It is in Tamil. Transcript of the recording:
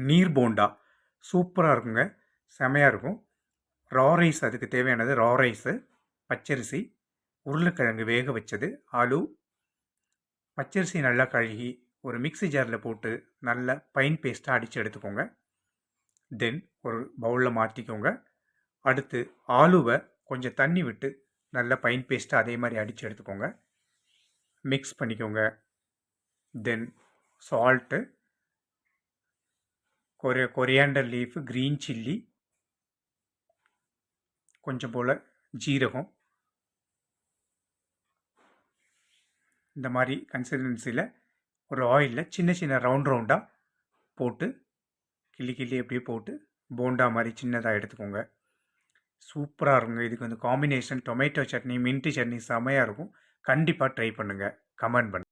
நீர் போண்டா சூப்பராக இருக்குங்க, செமையாக இருக்கும். ரா ரைஸ், அதுக்கு தேவையானது ரா ரைஸு, பச்சரிசி, உருளைக்கிழங்கு வேக வச்சது, ஆலு. பச்சரிசி நல்லா கழுகி ஒரு மிக்ஸி ஜாரில் போட்டு நல்லா பைன் பேஸ்ட்டாக அடித்து எடுத்துக்கோங்க. தென் ஒரு பவுலில் மாற்றிக்கோங்க. அடுத்து ஆலுவை கொஞ்சம் தண்ணி விட்டு நல்லா பைன் பேஸ்ட்டாக அதே மாதிரி அடித்து எடுத்துக்கோங்க. மிக்ஸ் பண்ணிக்கோங்க. Then salt, coriander leaf, green chilli, கொஞ்சம் போல் ஜீரகம், இந்த மாதிரி கன்சிஸ்டன்சியில் ஒரு ஆயிலில் சின்ன சின்ன ரவுண்டாக போட்டு கிள்ளி அப்படியே போட்டு போண்டா மாதிரி சின்னதாக எடுத்துக்கோங்க. சூப்பராக இருக்குங்க. இதுக்கு வந்து combination tomato chutney, mint chutney செமையாக இருக்கும். கண்டிப்பாக ட்ரை பண்ணுங்கள். கமெண்ட் பண்ணுங்கள்.